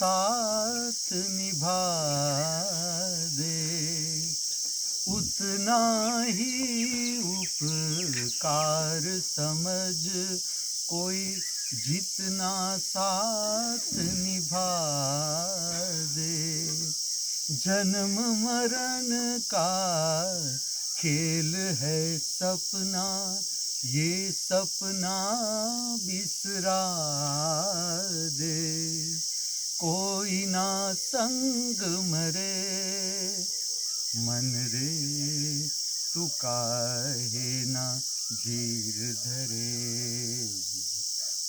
साथ निभा दे, उतना ही उपकार समझ कोई जितना साथ निभा दे। जन्म मरण का खेल है सपना, ये सपना बिसरा दे। कोई ना संग मरे मन रे, तू काहे ना धीर धरे।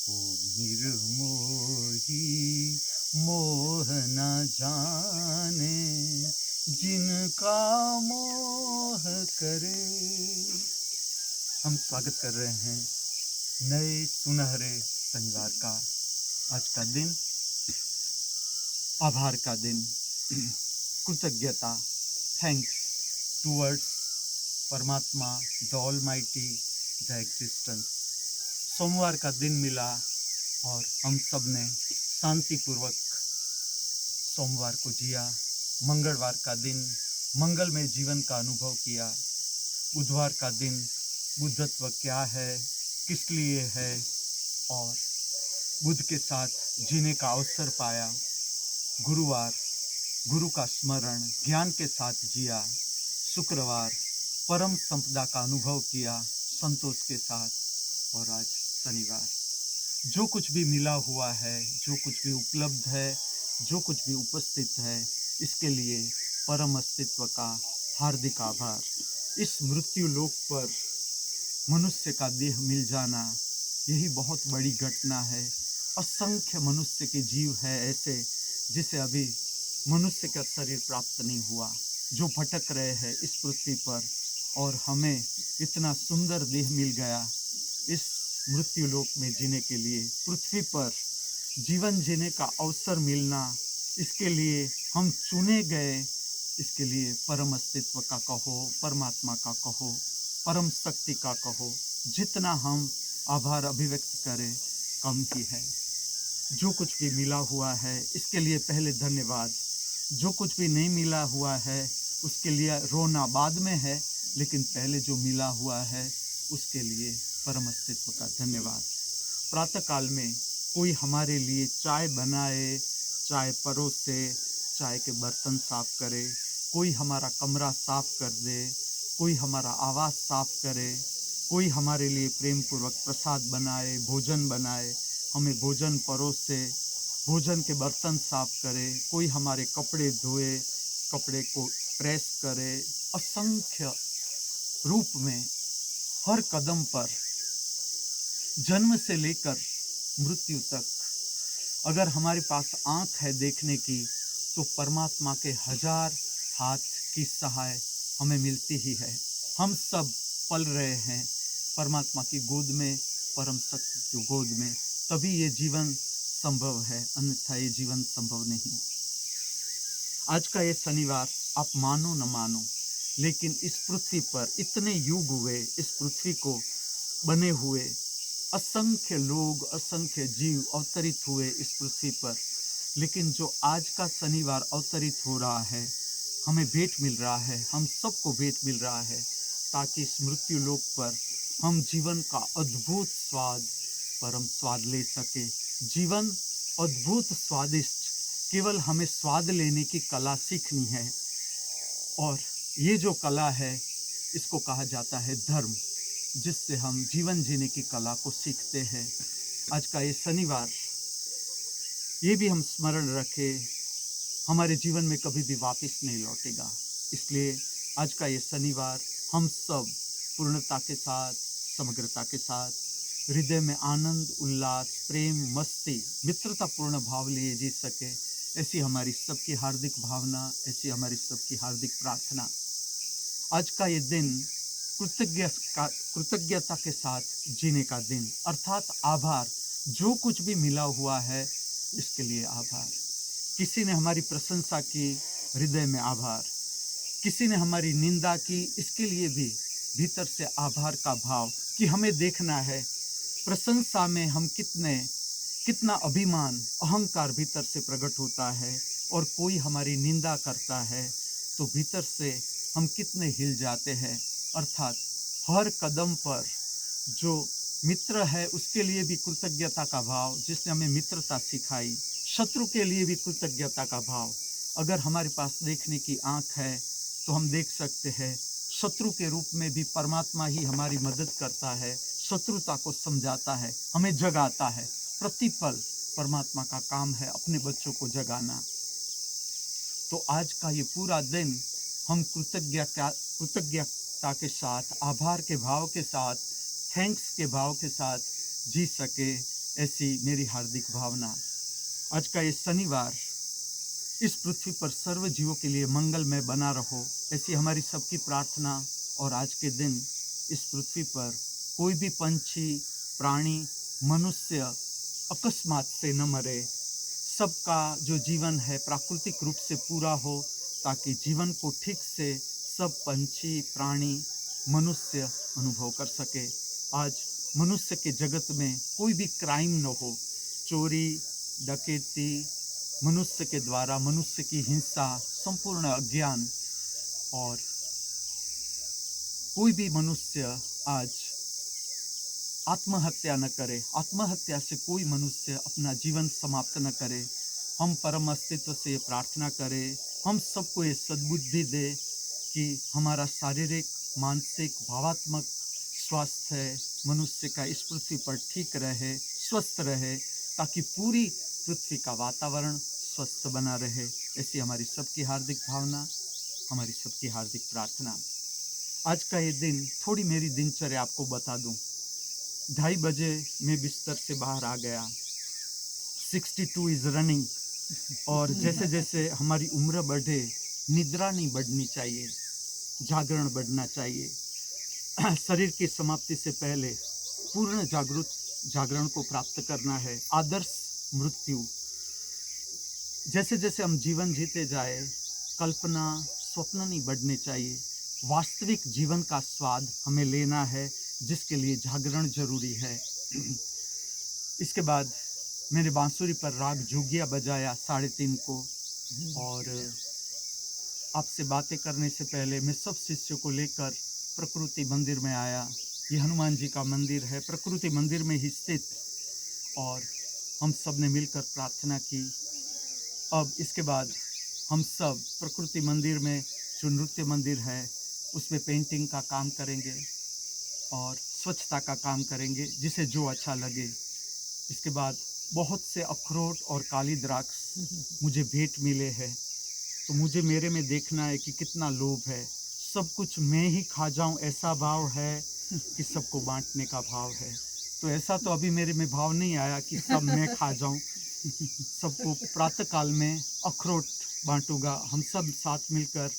ओ निर्मोही मोह न जाने, जिनका मोह करे। हम स्वागत कर रहे हैं नए सुनहरे शनिवार का। आज का दिन आभार का दिन, कृतज्ञता, थैंक्स टूवर्ड्स परमात्मा, द ऑलमाइटी, द एग्जिस्टेंस। सोमवार का दिन मिला और हम सब ने शांतिपूर्वक सोमवार को जिया। मंगलवार का दिन मंगलमय जीवन का अनुभव किया। बुधवार का दिन बुद्धत्व क्या है, किस लिए है, और बुद्ध के साथ जीने का अवसर पाया। गुरुवार गुरु का स्मरण ज्ञान के साथ जिया। शुक्रवार परम संपदा का अनुभव किया संतोष के साथ। और आज शनिवार, जो कुछ भी मिला हुआ है, जो कुछ भी उपलब्ध है, जो कुछ भी उपस्थित है, इसके लिए परम अस्तित्व का हार्दिक आभार। इस मृत्यु लोक पर मनुष्य का देह मिल जाना, यही बहुत बड़ी घटना है। असंख्य मनुष्य के जीव है ऐसे जिसे अभी मनुष्य का शरीर प्राप्त नहीं हुआ, जो भटक रहे हैं इस पृथ्वी पर, और हमें इतना सुंदर देह मिल गया इस मृत्यु लोक में जीने के लिए। पृथ्वी पर जीवन जीने का अवसर मिलना, इसके लिए हम चुने गए। इसके लिए परम अस्तित्व का कहो, परमात्मा का कहो, परम शक्ति का कहो, जितना हम आभार अभिव्यक्त करें कम ही है। जो कुछ भी मिला हुआ है इसके लिए पहले धन्यवाद। जो कुछ भी नहीं मिला हुआ है उसके लिए रोना बाद में है, लेकिन पहले जो मिला हुआ है उसके लिए परम अस्तित्व का धन्यवाद। प्रातःकाल में कोई हमारे लिए चाय बनाए, चाय परोसे, चाय के बर्तन साफ करे, कोई हमारा कमरा साफ कर दे, कोई हमारा आवास साफ करे, कोई हमारे लिए प्रेम पूर्वक प्रसाद बनाए, भोजन बनाए, हमें भोजन परोसे, भोजन के बर्तन साफ करे, कोई हमारे कपड़े धोए, कपड़े को प्रेस करे। असंख्य रूप में हर कदम पर, जन्म से लेकर मृत्यु तक, अगर हमारे पास आँख है देखने की, तो परमात्मा के हजार हाथ की सहाय हमें मिलती ही है। हम सब पल रहे हैं परमात्मा की गोद में, परम शक्ति की गोद में, तभी ये जीवन संभव है, अन्यथा ये जीवन संभव नहीं। आज का ये शनिवार, आप मानो न मानो, लेकिन इस पृथ्वी पर इतने युग हुए, इस पृथ्वी को बने हुए, असंख्य लोग, असंख्य जीव अवतरित हुए इस पृथ्वी पर, लेकिन जो आज का शनिवार अवतरित हो रहा है, हमें भेंट मिल रहा है, हम सबको भेंट मिल रहा है, ताकि इस मृत्यु लोक पर हम जीवन का अद्भुत स्वाद, परम स्वाद ले सके। जीवन अद्भुत स्वादिष्ट, केवल हमें स्वाद लेने की कला सीखनी है, और ये जो कला है इसको कहा जाता है धर्म, जिससे हम जीवन जीने की कला को सीखते हैं। आज का ये शनिवार, ये भी हम स्मरण रखें, हमारे जीवन में कभी भी वापस नहीं लौटेगा। इसलिए आज का ये शनिवार हम सब पूर्णता के साथ, समग्रता के साथ, हृदय में आनंद, उल्लास, प्रेम, मस्ती, मित्रतापूर्ण भाव लिए जी सके, ऐसी हमारी सबकी हार्दिक भावना, ऐसी हमारी सबकी हार्दिक प्रार्थना। आज का ये दिन कृतज्ञता के साथ जीने का दिन, अर्थात आभार। जो कुछ भी मिला हुआ है इसके लिए आभार। किसी ने हमारी प्रशंसा की, हृदय में आभार। किसी ने हमारी निंदा की, इसके लिए भी भीतर से आभार का भाव, कि हमें देखना है प्रशंसा में हम कितने कितना अभिमान, अहंकार भीतर से प्रकट होता है, और कोई हमारी निंदा करता है तो भीतर से हम कितने हिल जाते हैं। अर्थात हर कदम पर जो मित्र है उसके लिए भी कृतज्ञता का भाव, जिसने हमें मित्रता सिखाई, शत्रु के लिए भी कृतज्ञता का भाव। अगर हमारे पास देखने की आँख है तो हम देख सकते हैं शत्रु के रूप में भी परमात्मा ही हमारी मदद करता है, शत्रुता को समझाता है, हमें जगाता है। प्रतिपल परमात्मा का काम है अपने बच्चों को जगाना। तो आज का ये पूरा दिन हम कृतज्ञता के साथ, आभार के भाव के साथ, थैंक्स के भाव के साथ जी सके, ऐसी मेरी हार्दिक भावना। आज का ये शनिवार इस पृथ्वी पर सर्व जीवों के लिए मंगलमय बना रहो, ऐसी हमारी सबकी प्रार्थना। और आज के दिन इस पृथ्वी पर कोई भी पंछी, प्राणी, मनुष्य अकस्मात से न मरे, सबका जो जीवन है प्राकृतिक रूप से पूरा हो, ताकि जीवन को ठीक से सब पंछी, प्राणी, मनुष्य अनुभव कर सके। आज मनुष्य के जगत में कोई भी क्राइम न हो, चोरी, डकैती, मनुष्य के द्वारा मनुष्य की हिंसा, संपूर्ण अज्ञान, और कोई भी मनुष्य आज आत्महत्या न करे, आत्महत्या से कोई मनुष्य अपना जीवन समाप्त न करे। हम परम अस्तित्व से ये प्रार्थना करें, हम सबको ये सद्बुद्धि दे कि हमारा शारीरिक, मानसिक, भावात्मक स्वास्थ्य मनुष्य का इस पृथ्वी पर ठीक रहे, स्वस्थ रहे, ताकि पूरी पृथ्वी का वातावरण स्वस्थ बना रहे। ऐसी हमारी सबकी हार्दिक भावना, हमारी सबकी हार्दिक प्रार्थना। आज का ये दिन, थोड़ी मेरी दिनचर्या आपको बता दूं। 2:30 बजे मैं बिस्तर से बाहर आ गया। 62 इज़ रनिंग। और जैसे जैसे हमारी उम्र बढ़े, निद्रा नहीं बढ़नी चाहिए, जागरण बढ़ना चाहिए। शरीर की समाप्ति से पहले पूर्ण जागरण को प्राप्त करना है। आदर्श मृत्यु। जैसे जैसे हम जीवन जीते जाए, कल्पना, स्वप्न नहीं बढ़ने चाहिए। वास्तविक जीवन का स्वाद हमें लेना है, जिसके लिए जागरण जरूरी है। इसके बाद मैंने बांसुरी पर राग जोगिया बजाया 3:30 को। और आपसे बातें करने से पहले मैं सब शिष्यों को लेकर प्रकृति मंदिर में आया। ये हनुमान जी का मंदिर है, प्रकृति मंदिर में ही स्थित। और हम सब ने मिलकर प्रार्थना की। अब इसके बाद हम सब प्रकृति मंदिर में जो नृत्य मंदिर है उसमें पेंटिंग का काम करेंगे और स्वच्छता का काम करेंगे, जिसे जो अच्छा लगे। इसके बाद बहुत से अखरोट और काली द्राक्ष मुझे भेंट मिले हैं। तो मुझे मेरे में देखना है कि कितना लोभ है। सब कुछ मैं ही खा जाऊं, ऐसा भाव है कि सबको बांटने का भाव है। तो ऐसा तो अभी मेरे में भाव नहीं आया कि सब मैं खा जाऊं। सबको प्रातःकाल में अखरोट बांटूंगा। हम सब साथ मिलकर,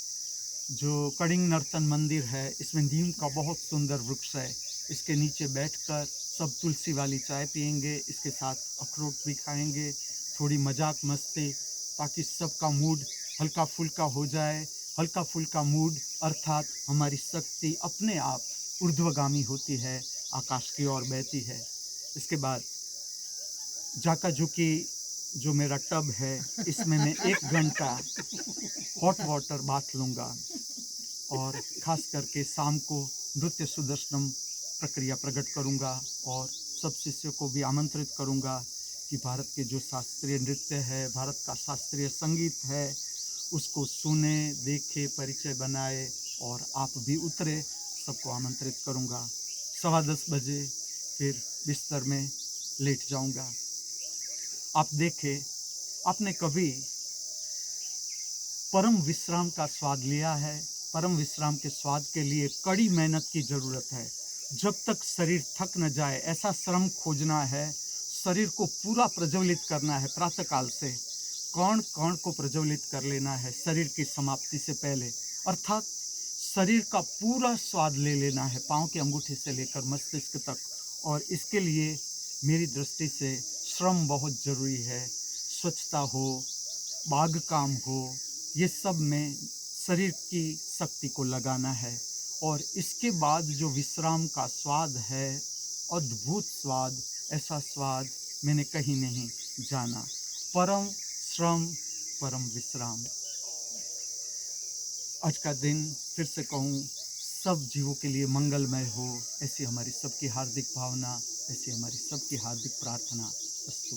जो कड़िंग नर्तन मंदिर है, इसमें नीम का बहुत सुंदर वृक्ष है, इसके नीचे बैठकर सब तुलसी वाली चाय पियेंगे, इसके साथ अखरोट भी खाएंगे, थोड़ी मजाक मस्ती, ताकि सबका मूड हल्का फुल्का हो जाए। हल्का फुल्का मूड अर्थात हमारी शक्ति अपने आप ऊर्ध्वगामी होती है, आकाश की ओर बहती है। इसके बाद जाका झुकी जो मेरा टब है, इसमें मैं 1 घंटा हॉट वाटर बाथ लूँगा। और ख़ास करके शाम को नृत्य सुदर्शनम प्रक्रिया प्रकट करूँगा और सब शिष्यों को भी आमंत्रित करूँगा कि भारत के जो शास्त्रीय नृत्य है, भारत का शास्त्रीय संगीत है, उसको सुने, देखे, परिचय बनाए और आप भी उतरे। सबको आमंत्रित करूँगा। 10:15 बजे फिर बिस्तर में लेट जाऊँगा। आप देखें, आपने कभी परम विश्राम का स्वाद लिया है? परम विश्राम के स्वाद के लिए कड़ी मेहनत की ज़रूरत है। जब तक शरीर थक न जाए, ऐसा श्रम खोजना है। शरीर को पूरा प्रज्वलित करना है। प्रातःकाल से कण कण को प्रज्वलित कर लेना है शरीर की समाप्ति से पहले। अर्थात शरीर का पूरा स्वाद ले लेना है, पाँव की अंगूठी से लेकर मस्तिष्क तक। और इसके लिए मेरी दृष्टि से श्रम बहुत ज़रूरी है। स्वच्छता हो, बाग काम हो, ये सब में शरीर की शक्ति को लगाना है। और इसके बाद जो विश्राम का स्वाद है, अद्भुत स्वाद, ऐसा स्वाद मैंने कहीं नहीं जाना। परम श्रम परम विश्राम। आज का दिन फिर से कहूँ, सब जीवों के लिए मंगलमय हो, ऐसी हमारी सबकी हार्दिक भावना, ऐसी हमारी सबकी हार्दिक प्रार्थना। अस्तु।